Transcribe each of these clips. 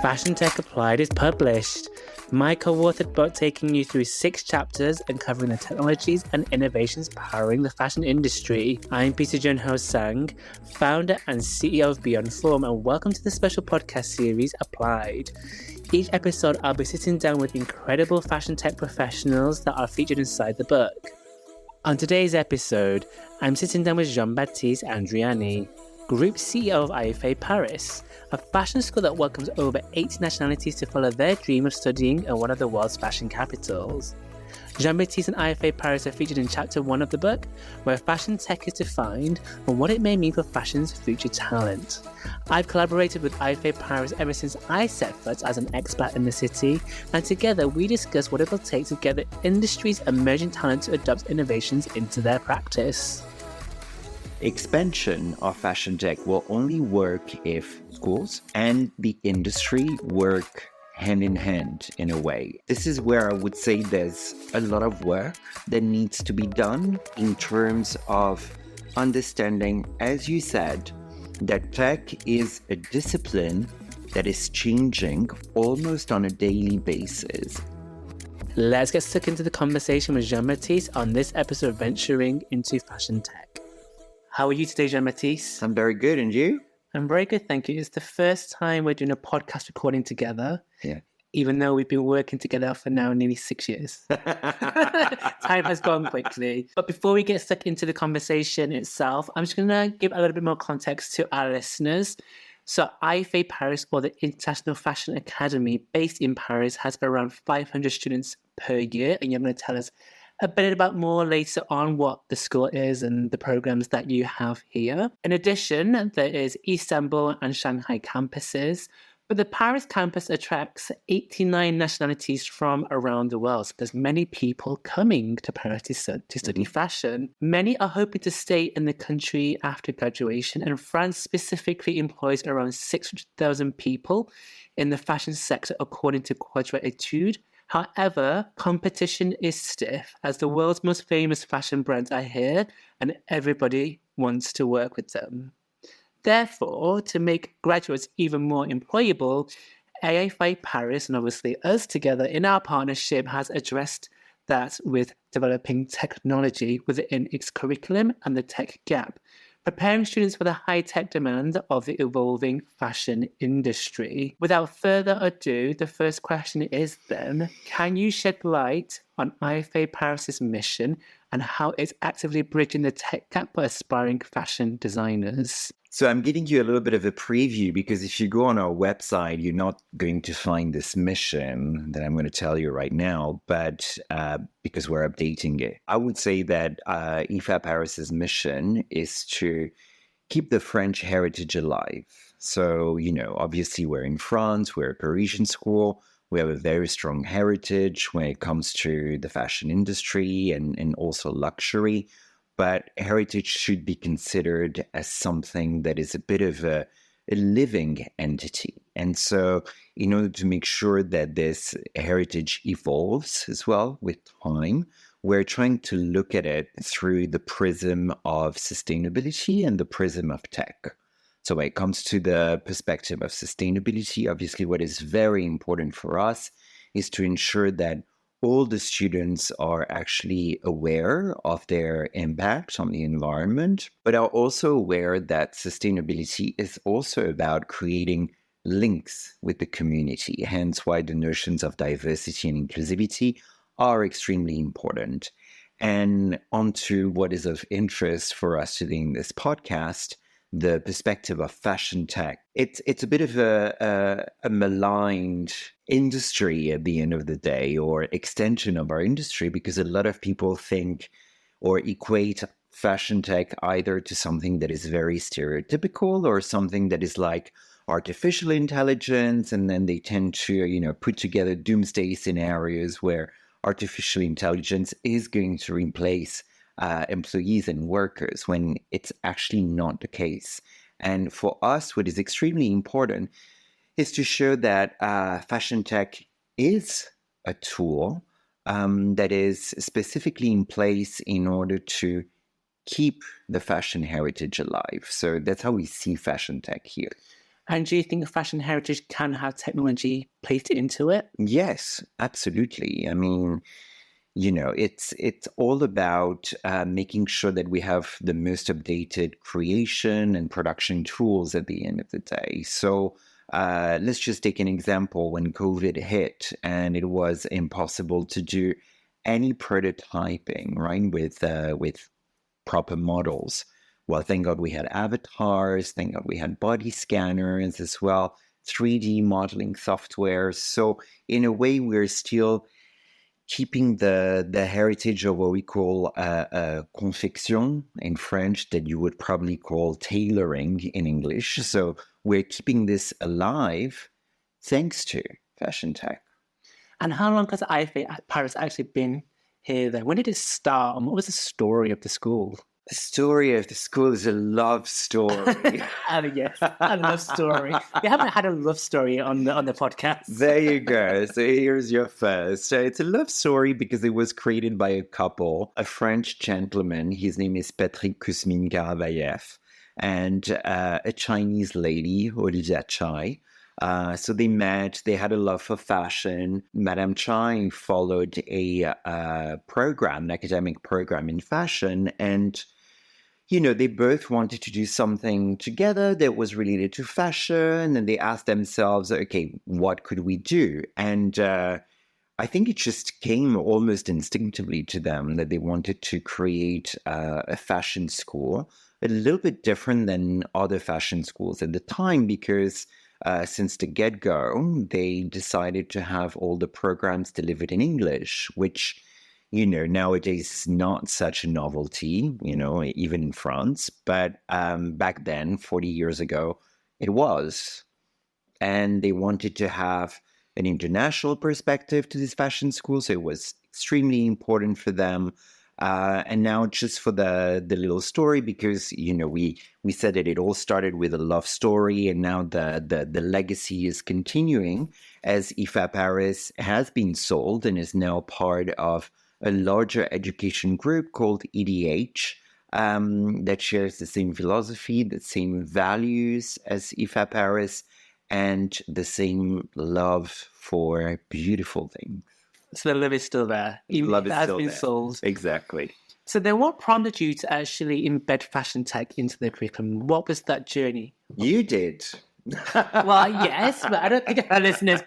Fashion Tech Applied is published. My co-authored book taking you through 6 chapters and covering the technologies and innovations powering the fashion industry. I'm Peter Junho Sang, founder and CEO of Beyond Form, and welcome to the special podcast series Applied. Each episode I'll be sitting down with incredible fashion tech professionals that are featured inside the book. On today's episode, I'm sitting down with Jean-Baptiste Andreani, Group CEO of IFA Paris, a fashion school that welcomes over 80 nationalities to follow their dream of studying in one of the world's fashion capitals. Jean-Baptiste and IFA Paris are featured in Chapter 1 of the book, where fashion tech is defined and what it may mean for fashion's future talent. I've collaborated with IFA Paris ever since I set foot as an expat in the city, and together we discuss what it will take to get the industry's emerging talent to adopt innovations into their practice. Expansion of fashion tech will only work if schools and the industry work hand in hand in a way. This is where I would say there's a lot of work that needs to be done in terms of understanding, as you said, that tech is a discipline that is changing almost on a daily basis. Let's get stuck into the conversation with Jean-Baptiste on this episode of Venturing into Fashion Tech. How are you today, Jean-Baptiste? I'm very good, and you? I'm very good, thank you. It's the first time we're doing a podcast recording together. Yeah. Even though we've been working together for now nearly 6 years. Time has gone quickly. But before we get stuck into the conversation itself, I'm just going to give a little bit more context to our listeners. So IFA Paris, or the International Fashion Academy, based in Paris, has around 500 students per year. And you're going to tell us a bit about more later on what the school is and the programs that you have here. In addition, there is Istanbul and Shanghai campuses, but the Paris campus attracts 89 nationalities from around the world. So there's many people coming to Paris to study fashion. Many are hoping to stay in the country after graduation, and France specifically employs around 600,000 people in the fashion sector, according to Quadra Etudes. However, competition is stiff as the world's most famous fashion brands are here and everybody wants to work with them. Therefore, to make graduates even more employable, IFA Paris, and obviously us together in our partnership, has addressed that with developing technology within its curriculum and the tech gap, preparing students for the high-tech demand of the evolving fashion industry. Without further ado, the first question is then, can you shed light on IFA Paris' mission and how it's actively bridging the tech gap for aspiring fashion designers? So I'm giving you a little bit of a preview because if you go on our website, you're not going to find this mission that I'm going to tell you right now, but because we're updating it. I would say that IFA Paris' mission is to keep the French heritage alive. So, obviously we're in France, we're a Parisian school. We have a very strong heritage when it comes to the fashion industry and also luxury. But heritage should be considered as something that is a bit of a living entity. And so in order to make sure that this heritage evolves as well with time, we're trying to look at it through the prism of sustainability and the prism of tech. So when it comes to the perspective of sustainability, obviously what is very important for us is to ensure that all the students are actually aware of their impact on the environment, but are also aware that sustainability is also about creating links with the community, hence why the notions of diversity and inclusivity are extremely important. And onto what is of interest for us today in this podcast, the perspective of fashion tech. It's a bit of a maligned industry at the end of the day, or extension of our industry, because a lot of people think or equate fashion tech either to something that is very stereotypical or something that is like artificial intelligence, and then they tend to put together doomsday scenarios where artificial intelligence is going to replace employees and workers, when it's actually not the case. And for us, what is extremely important is to show that fashion tech is a tool that is specifically in place in order to keep the fashion heritage alive. So that's how we see fashion tech here. And do you think fashion heritage can have technology placed into it? Yes, absolutely. I mean, it's all about making sure that we have the most updated creation and production tools at the end of the day. So let's just take an example. When COVID hit and it was impossible to do any prototyping, right, with proper models. Well, thank God we had avatars. Thank God we had body scanners as well, 3D modeling software. So in a way, we're still keeping the heritage of what we call confection in French, that you would probably call tailoring in English. So we're keeping this alive thanks to fashion tech. And how long has IFA Paris actually been here then? When did it start and what was the story of the school? The story of the school is a love story. Yes, a love story. We haven't had a love story on the podcast. There you go. So here's your first. So it's a love story because it was created by a couple, a French gentleman. His name is Patrick Kuzmin-Karavayev, and a Chinese lady, Olivia Chai. So they met, they had a love for fashion. Madame Chai followed a program, an academic program in fashion, and they both wanted to do something together that was related to fashion, and they asked themselves, okay, what could we do? And I think it just came almost instinctively to them that they wanted to create a fashion school, a little bit different than other fashion schools at the time, because since the get-go, they decided to have all the programs delivered in English, which nowadays is not such a novelty, even in France. But back then, 40 years ago, it was. And they wanted to have an international perspective to this fashion school. So it was extremely important for them. And now just for the little story, because, we said that it all started with a love story, and now the legacy is continuing as IFA Paris has been sold and is now part of a larger education group called EDH that shares the same philosophy, the same values as IFA Paris, and the same love for beautiful things. So the love is still there. Love is has still been there. sold. Exactly. So then what prompted you to actually embed fashion tech into the curriculum? What was that journey? You did. Well, yes, but I don't think our listeners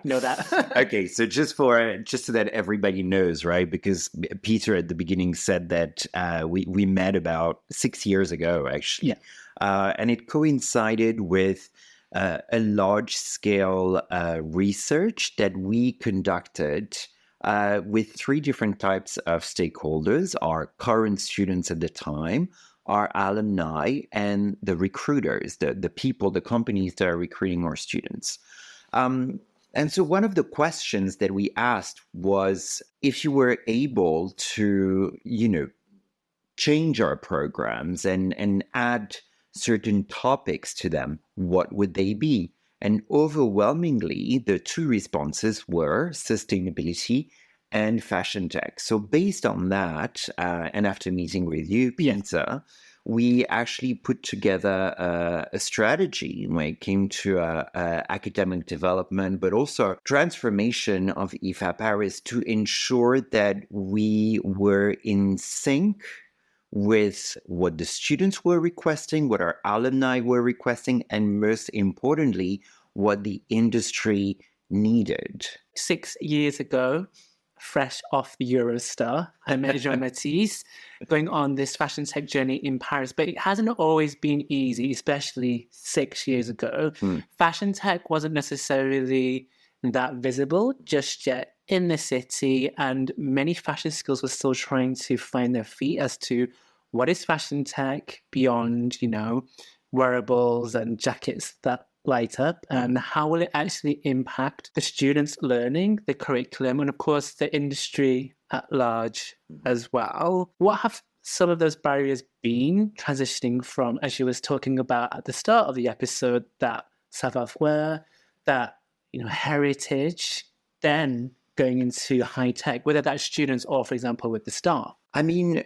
know that. Okay, so just so that everybody knows, right? Because Peter at the beginning said that we met about 6 years ago, actually. Yeah. And it coincided with a large-scale research that we conducted with 3 different types of stakeholders: our current students at the time, our alumni, and the recruiters, the people, the companies that are recruiting our students. And so one of the questions that we asked was, if you were able to, change our programs and add certain topics to them, what would they be? And overwhelmingly, the 2 responses were sustainability and fashion tech. So based on that, and after meeting with you, Peter, we actually put together a strategy when it came to academic development, but also transformation of IFA Paris, to ensure that we were in sync with what the students were requesting, what our alumni were requesting, and most importantly, what the industry needed. 6 years ago, fresh off the Eurostar, I met Jean-Baptiste going on this fashion tech journey in Paris, but it hasn't always been easy, especially 6 years ago. Fashion tech wasn't necessarily that visible just yet in the city, and many fashion schools were still trying to find their feet as to what is fashion tech beyond, wearables and jackets that light up, and how will it actually impact the students' learning, the curriculum, and of course the industry at large as well. What have some of those barriers been transitioning from, as you was talking about at the start of the episode, that savoir-faire, that heritage, then going into high tech, whether that's students or, for example, with the staff? I mean,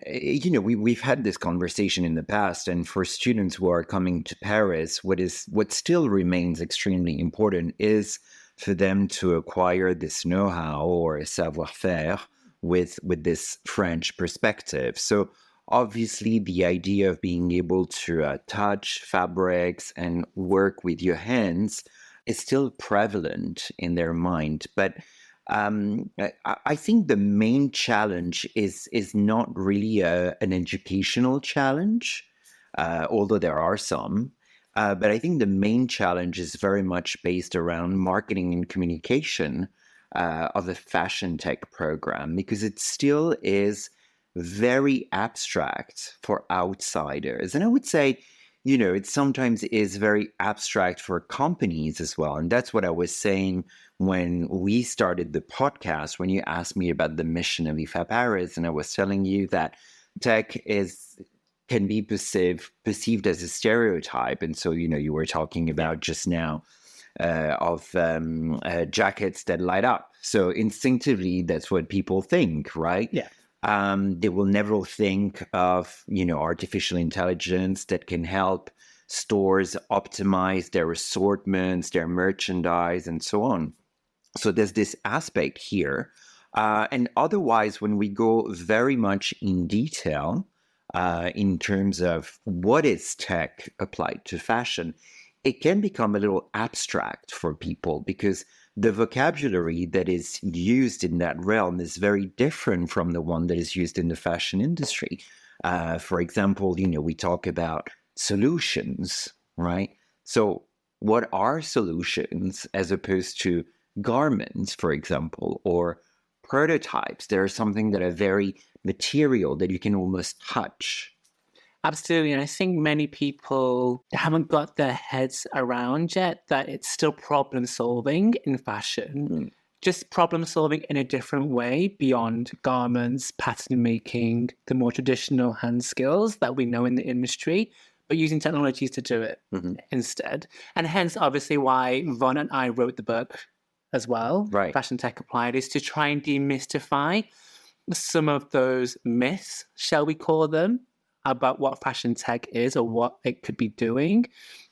we've had this conversation in the past, and for students who are coming to Paris, what still remains extremely important is for them to acquire this know-how or savoir-faire with this French perspective. So obviously, the idea of being able to touch fabrics and work with your hands is still prevalent in their mind, but I think the main challenge is not really an educational challenge, although there are some. But I think the main challenge is very much based around marketing and communication of the fashion tech program, because it still is very abstract for outsiders. And I would say, it sometimes is very abstract for companies as well. And that's what I was saying when we started the podcast, when you asked me about the mission of IFA Paris, and I was telling you that tech can be perceived as a stereotype. And so, you were talking about just now of jackets that light up. So instinctively, that's what people think, right? Yeah. They will never think of, artificial intelligence that can help stores optimize their assortments, their merchandise, and so on. So there's this aspect here. And otherwise, when we go very much in detail in terms of what is tech applied to fashion, it can become a little abstract for people, because the vocabulary that is used in that realm is very different from the one that is used in the fashion industry. For example, we talk about solutions, right? So what are solutions as opposed to garments, for example, or prototypes? They're something that are very material, that you can almost touch. Absolutely. And I think many people haven't got their heads around yet that it's still problem solving in fashion, just problem solving in a different way beyond garments, pattern making, the more traditional hand skills that we know in the industry, but using technologies to do it instead. And hence, obviously, why Ron and I wrote the book as well, right. Fashion Tech Applied, is to try and demystify some of those myths, shall we call them, about what fashion tech is or what it could be doing,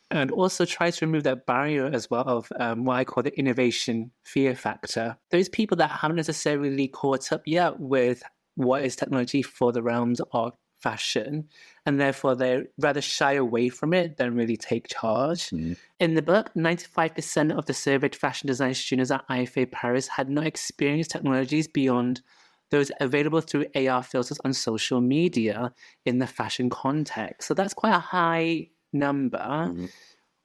and also try to remove that barrier as well of what I call the innovation fear factor. Those people that haven't necessarily caught up yet with what is technology for the realms of fashion, and therefore they rather shy away from it than really take charge. In the book, 95% of the surveyed fashion design students at IFA Paris had not experienced technologies beyond those available through AR filters on social media in the fashion context. So that's quite a high number.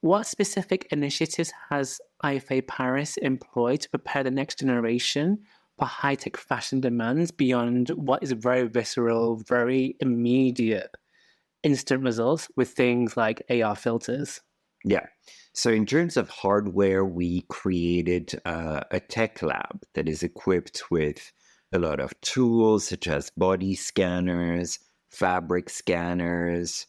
What specific initiatives has IFA Paris employed to prepare the next generation for high-tech fashion demands beyond what is very visceral, very immediate, instant results with things like AR filters? Yeah. So in terms of hardware, we created a tech lab that is equipped with a lot of tools such as body scanners, fabric scanners,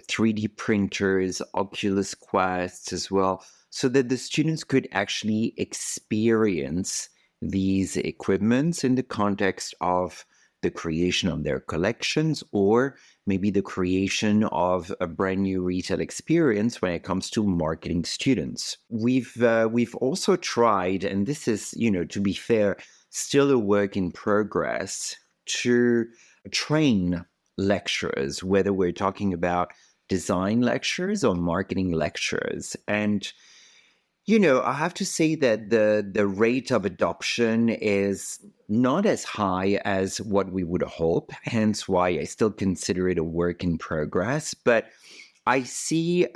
3D printers, Oculus Quests as well, so that the students could actually experience these equipments in the context of the creation of their collections, or maybe the creation of a brand new retail experience when it comes to marketing students. We've also tried, and this is, to be fair, still a work in progress, to train lecturers, whether we're talking about design lectures or marketing lectures. And I have to say that the rate of adoption is not as high as what we would hope, hence why I still consider it a work in progress. But I see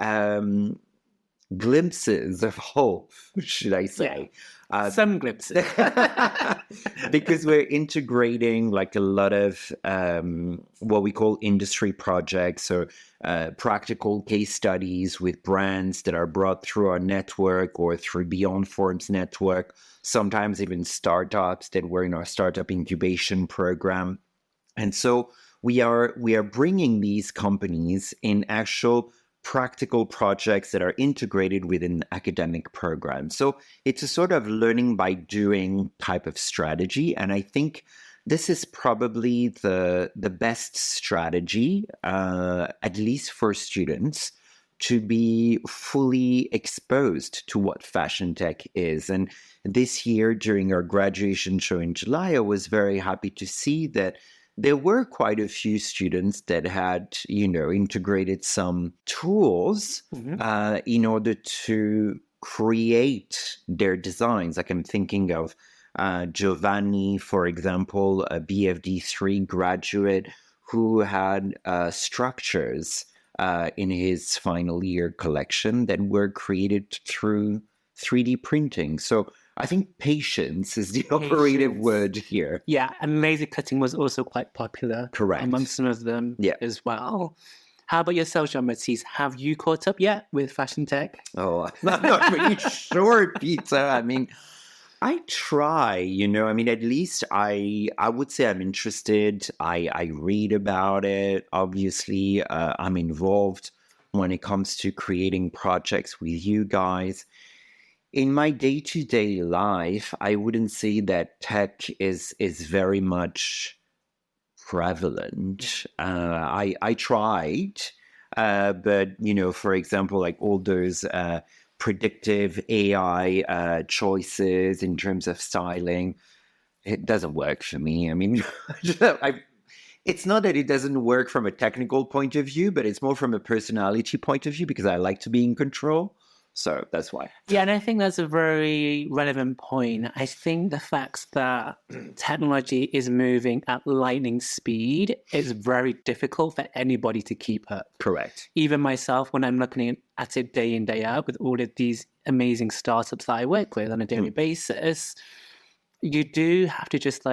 glimpses of hope, should I say. Some glimpses. Because we're integrating like a lot of what we call industry projects, so practical case studies with brands that are brought through our network or through Beyond Forms network, sometimes even startups that were in our startup incubation program. And so we are bringing these companies in actual practical projects that are integrated within academic programs. So it's a sort of learning by doing type of strategy. And I think this is probably the best strategy, at least for students, to be fully exposed to what fashion tech is. And this year, during our graduation show in July, I was very happy to see that there were quite a few students that had, integrated some tools in order to create their designs. Like I'm thinking of Giovanni, for example, a BFD3 graduate who had structures in his final year collection that were created through 3D printing. So I think patience is the operative word here. Yeah, and laser cutting was also quite popular. Correct. Among some of them as well. How about yourself, Jean-Baptiste? Have you caught up yet with fashion tech? Oh, I'm not really sure, Peter. I mean, I try, at least I would say I'm interested. I read about it. Obviously, I'm involved when it comes to creating projects with you guys. In my day-to-day life, I wouldn't say that tech is very much prevalent. I tried, but, for example, like all those predictive AI choices in terms of styling, it doesn't work for me. I mean, it's not that it doesn't work from a technical point of view, but it's more from a personality point of view because I like to be in control. So that's why. Yeah, and I think that's a very relevant point. I think the fact that technology is moving at lightning speed is very difficult for anybody to keep up. Correct. Even myself, when I'm looking at it day in, day out with all of these amazing startups that I work with on a daily basis, you do have to just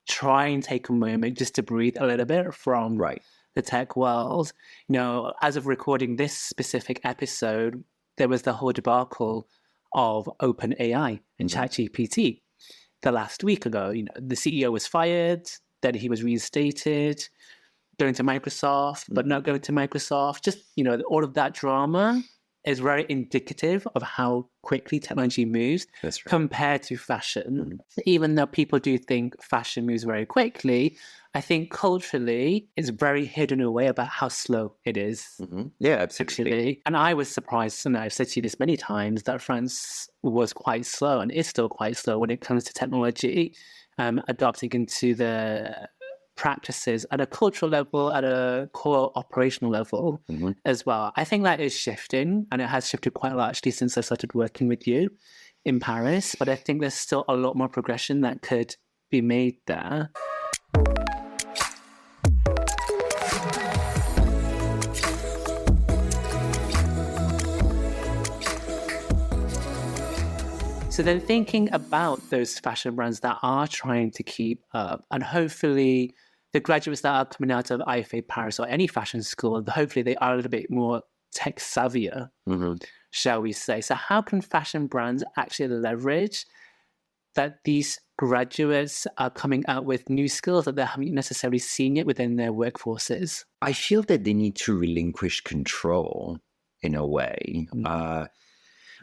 try and take a moment just to breathe a little bit from the tech world. As of recording this specific episode, there was the whole debacle of OpenAI and ChatGPT the last week ago. The CEO was fired, then he was reinstated, going to Microsoft, but not going to Microsoft. Just, all of that drama is very indicative of how quickly technology moves compared to fashion. Even though people do think fashion moves very quickly, I think culturally it's very hidden away about how slow it is. Yeah, absolutely. Actually. And I was surprised, and I've said to you this many times, that France was quite slow and is still quite slow when it comes to technology, adopting into the practices at a cultural level, at a core operational level as well. I think that is shifting, and it has shifted quite largely since I started working with you in Paris, but I think there's still a lot more progression that could be made there. So then thinking about those fashion brands that are trying to keep up, and hopefully the graduates that are coming out of IFA Paris or any fashion school, hopefully they are a little bit more tech savvier, shall we say. So how can fashion brands actually leverage that these graduates are coming out with new skills that they haven't necessarily seen yet within their workforces? I feel that they need to relinquish control in a way.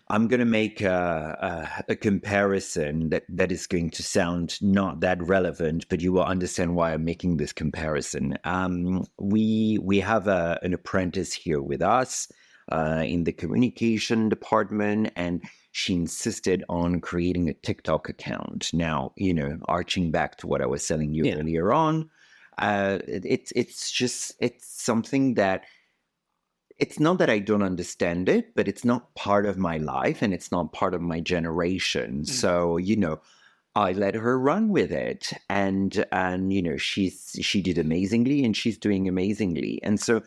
I'm going to make a comparison that is going to sound not that relevant, but you will understand why I'm making this comparison. We have an apprentice here with us in the communication department, and she insisted on creating a TikTok account. Now, arching back to what I was telling you earlier on, it's something that, it's not that I don't understand it, but it's not part of my life and it's not part of my generation. So, I let her run with it, and she did amazingly, and she's doing amazingly. And so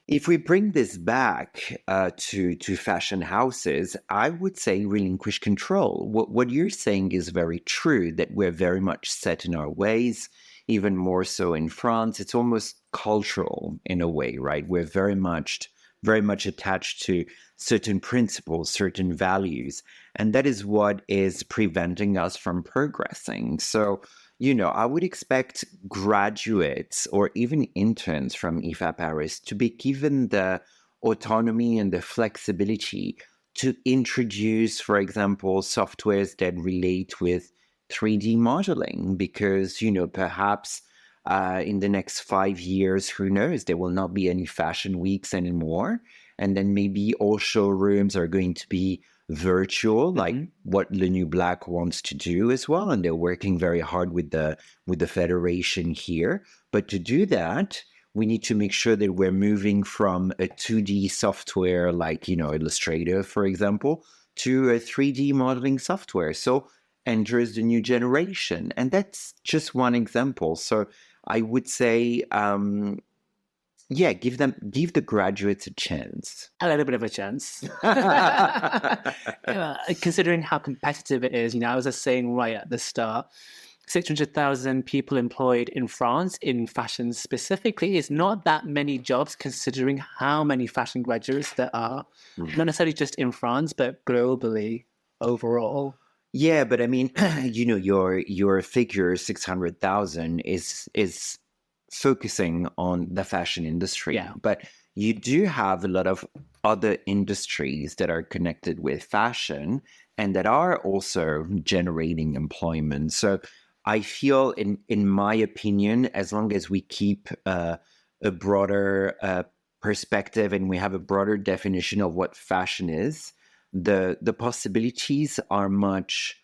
if we bring this back to fashion houses, I would say relinquish control. What you're saying is very true, that we're very much set in our ways, even more so in France. It's almost cultural in a way, right? We're very much attached to certain principles, certain values, and that is what is preventing us from progressing. So, I would expect graduates or even interns from IFA Paris to be given the autonomy and the flexibility to introduce, for example, softwares that relate with 3D modeling because, perhaps in the next 5 years, who knows, there will not be any fashion weeks anymore. And then maybe all showrooms are going to be virtual, like what Le New Black wants to do as well. And they're working very hard with the federation here. But to do that, we need to make sure that we're moving from a 2D software like, Illustrator, for example, to a 3D modeling software. So enters the new generation. And that's just one example. So I would say, give the graduates a chance. A little bit of a chance. Considering how competitive it is, I was just saying right at the start, 600,000 people employed in France in fashion specifically is not that many jobs considering how many fashion graduates there are. Not necessarily just in France, but globally overall. Yeah, but I mean, your figure 600,000 is focusing on the fashion industry. Yeah. But you do have a lot of other industries that are connected with fashion and that are also generating employment. So I feel, in my opinion, as long as we keep a broader perspective and we have a broader definition of what fashion is, the possibilities are much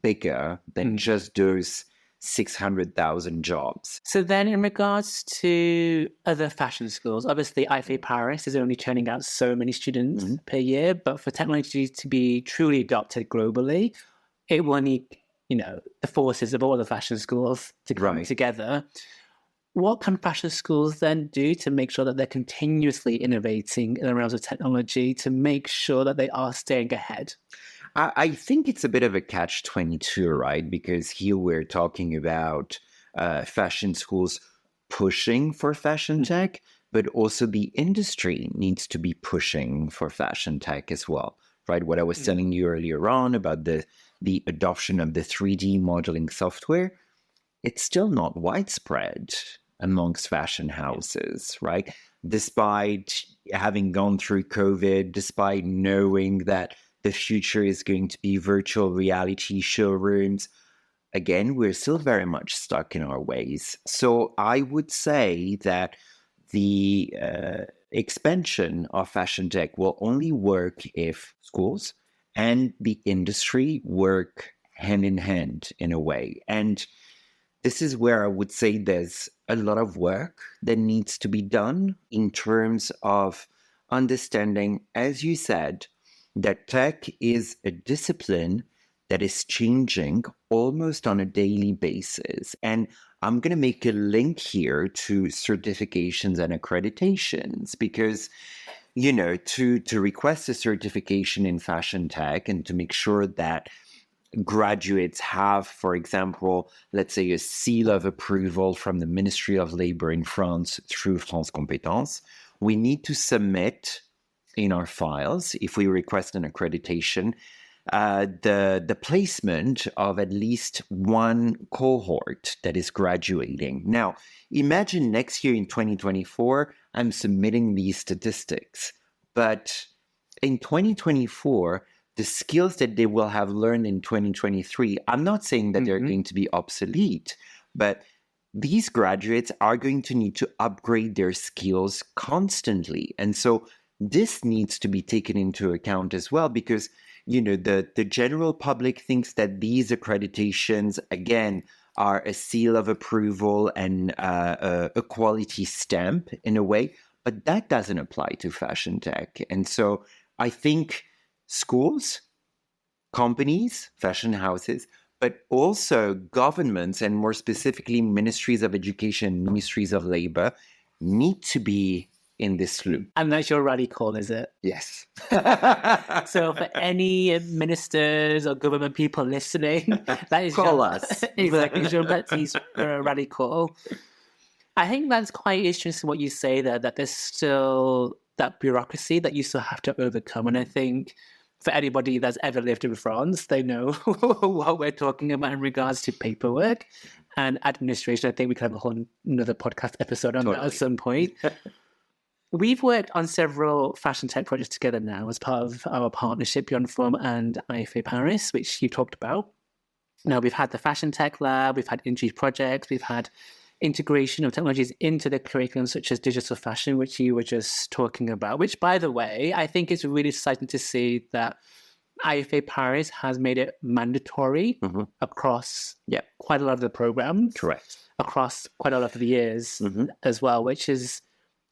bigger than just those 600,000 jobs. So then in regards to other fashion schools, obviously IFA Paris is only churning out so many students per year, but for technology to be truly adopted globally, it will need, the forces of all the fashion schools to come together. What can fashion schools then do to make sure that they're continuously innovating in the realms of technology to make sure that they are staying ahead? I think it's a bit of a catch-22, right? Because here we're talking about fashion schools pushing for fashion tech, but also the industry needs to be pushing for fashion tech as well, right? What I was telling you earlier on about the adoption of the 3D modeling software, it's still not widespread amongst fashion houses, right? Despite having gone through COVID, despite knowing that the future is going to be virtual reality showrooms, again, we're still very much stuck in our ways. So I would say that the expansion of fashion tech will only work if schools and the industry work hand in hand in a way. And this is where I would say there's a lot of work that needs to be done in terms of understanding, as you said, that tech is a discipline that is changing almost on a daily basis. And I'm going to make a link here to certifications and accreditations because, to request a certification in fashion tech and to make sure that graduates have, for example, let's say a seal of approval from the Ministry of Labor in France through France Compétences, we need to submit in our files, if we request an accreditation, the placement of at least one cohort that is graduating. Now, imagine next year in 2024, I'm submitting these statistics, but in 2024, the skills that they will have learned in 2023, I'm not saying that they're going to be obsolete, but these graduates are going to need to upgrade their skills constantly. And so this needs to be taken into account as well because, the general public thinks that these accreditations, again, are a seal of approval and a quality stamp in a way, but that doesn't apply to fashion tech. And so I think schools, companies, fashion houses, but also governments and more specifically ministries of education, ministries of labor need to be in this loop. And that's your rally call, is it? Yes. So for any ministers or government people listening, that is call us. Exactly, Jean-Baptiste rally call. I think that's quite interesting what you say there, that there's still that bureaucracy that you still have to overcome. And I think for anybody that's ever lived in France, they know what we're talking about in regards to paperwork and administration. I think we could have a whole another podcast episode on that at some point. We've worked on several fashion tech projects together now as part of our partnership, Beyond Form and IFA Paris, which you talked about. we've had the Fashion Tech Lab, we've had industry projects, we've had integration of technologies into the curriculum, such as digital fashion, which you were just talking about, which, by the way, I think it's really exciting to see that IFA Paris has made it mandatory across quite a lot of the programs. Correct. Across quite a lot of the years as well, which is,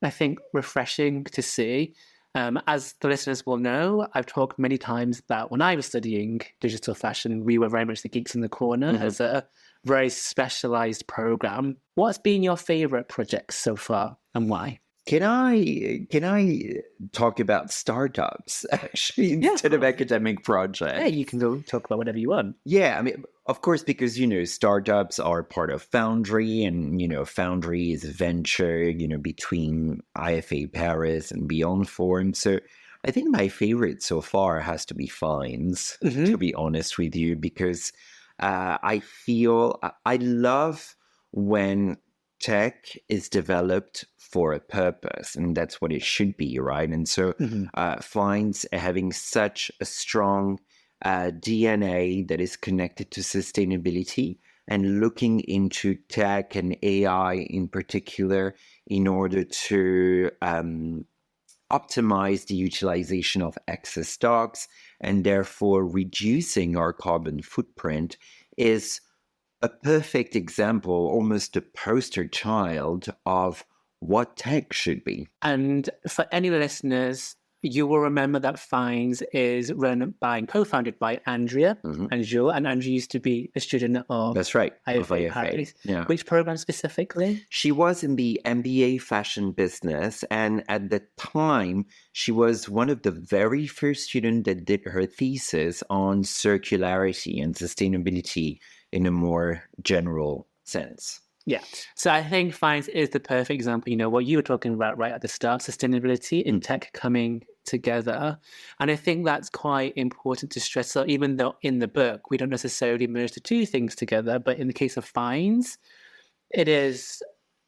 I think, refreshing to see. As the listeners will know, I've talked many times that when I was studying digital fashion, we were very much the geeks in the corner as a very specialized program. What's been your favorite project so far and why? Can I talk about startups actually instead of academic projects? Yeah, you can go talk about whatever you want. Yeah, I mean, of course, because, startups are part of Foundry, and, Foundry is a venture, between IFA Paris and Beyond Form. So I think my favorite so far has to be Fines, to be honest with you, because I love when tech is developed for a purpose, and that's what it should be, right? And so Fines having such a strong DNA that is connected to sustainability and looking into tech and AI in particular in order to optimize the utilization of excess stocks and therefore reducing our carbon footprint is a perfect example, almost a poster child of what tech should be. And for any listeners, you will remember that Fines is run by and co-founded by Andrea and Jules. And Andrea used to be a student of That's right, IFA Paris. Yeah. Which program specifically? She was in the MBA fashion business, and at the time, she was one of the very first students that did her thesis on circularity and sustainability in a more general sense. Yeah. So I think Fines is the perfect example, what you were talking about right at the start, sustainability and tech coming together. And I think that's quite important to stress. So even though in the book, we don't necessarily merge the two things together, but in the case of Fines, it is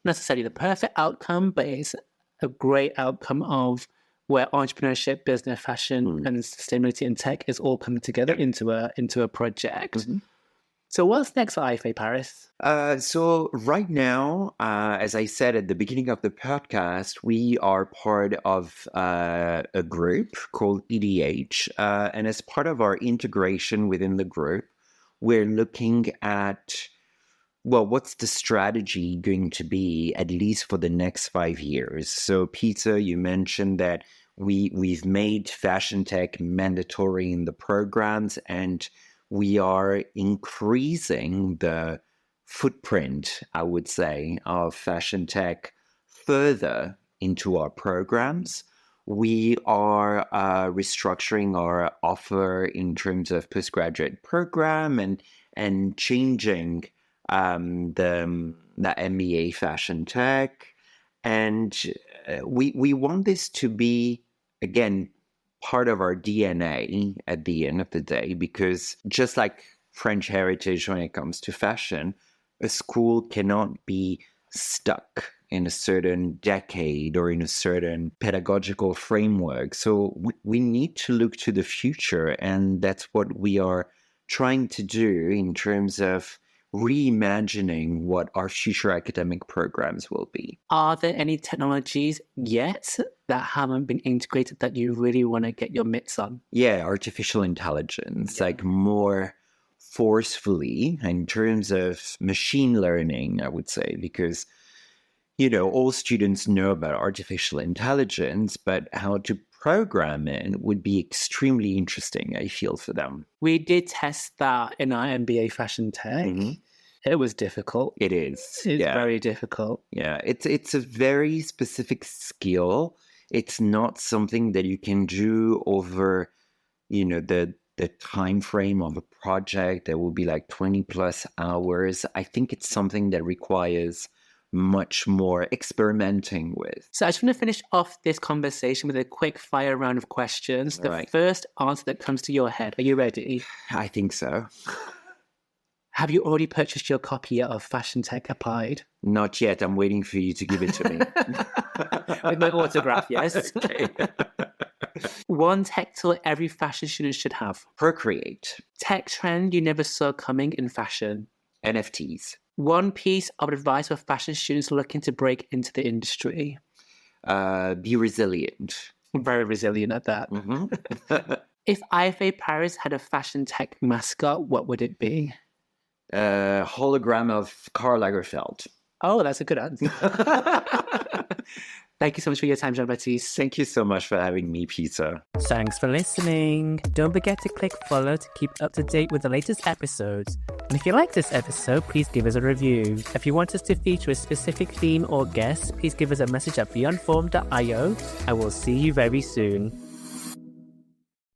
necessarily the perfect outcome, but it's a great outcome of where entrepreneurship, business, fashion, and sustainability and tech is all coming together into a project. So what's next for IFA Paris? So right now, as I said at the beginning of the podcast, we are part of a group called EDH. And as part of our integration within the group, we're looking at, what's the strategy going to be, at least for the next 5 years? So Peter, you mentioned that we've made fashion tech mandatory in the programs, and we are increasing the footprint, I would say, of fashion tech further into our programs. We are restructuring our offer in terms of postgraduate program and changing the MBA fashion tech. And we want this to be, again, part of our DNA at the end of the day, because just like French heritage when it comes to fashion, a school cannot be stuck in a certain decade or in a certain pedagogical framework. So we need to look to the future, and that's what we are trying to do in terms of reimagining what our future academic programs will be. Are there any technologies yet that haven't been integrated that you really want to get your mitts on? Yeah, artificial intelligence, like more forcefully in terms of machine learning, I would say, because, all students know about artificial intelligence, but how to program it would be extremely interesting, I feel, for them. We did test that in our MBA fashion tech. It was difficult. It is. It's very difficult. Yeah, it's a very specific skill. It's not something that you can do over, the time frame of a project that will be like 20 plus hours. I think it's something that requires much more experimenting with. So I just want to finish off this conversation with a quick fire round of questions. The first answer that comes to your head. Are you ready? I think so. Have you already purchased your copy of Fashion Tech Applied? Not yet. I'm waiting for you to give it to me. With my autograph, yes. Okay. One tech tool every fashion student should have. Procreate. Tech trend you never saw coming in fashion. NFTs. One piece of advice for fashion students looking to break into the industry. Be resilient. Very resilient at that. Mm-hmm. If IFA Paris had a fashion tech mascot, what would it be? Hologram of Karl Lagerfeld. Oh, that's a good answer. Thank you so much for your time, Jean-Baptiste. Thank you so much for having me, Peter. Thanks for listening. Don't forget to click follow to keep up to date with the latest episodes. And if you like this episode, please give us a review. If you want us to feature a specific theme or guest, please give us a message at beyondform.io. I will see you very soon.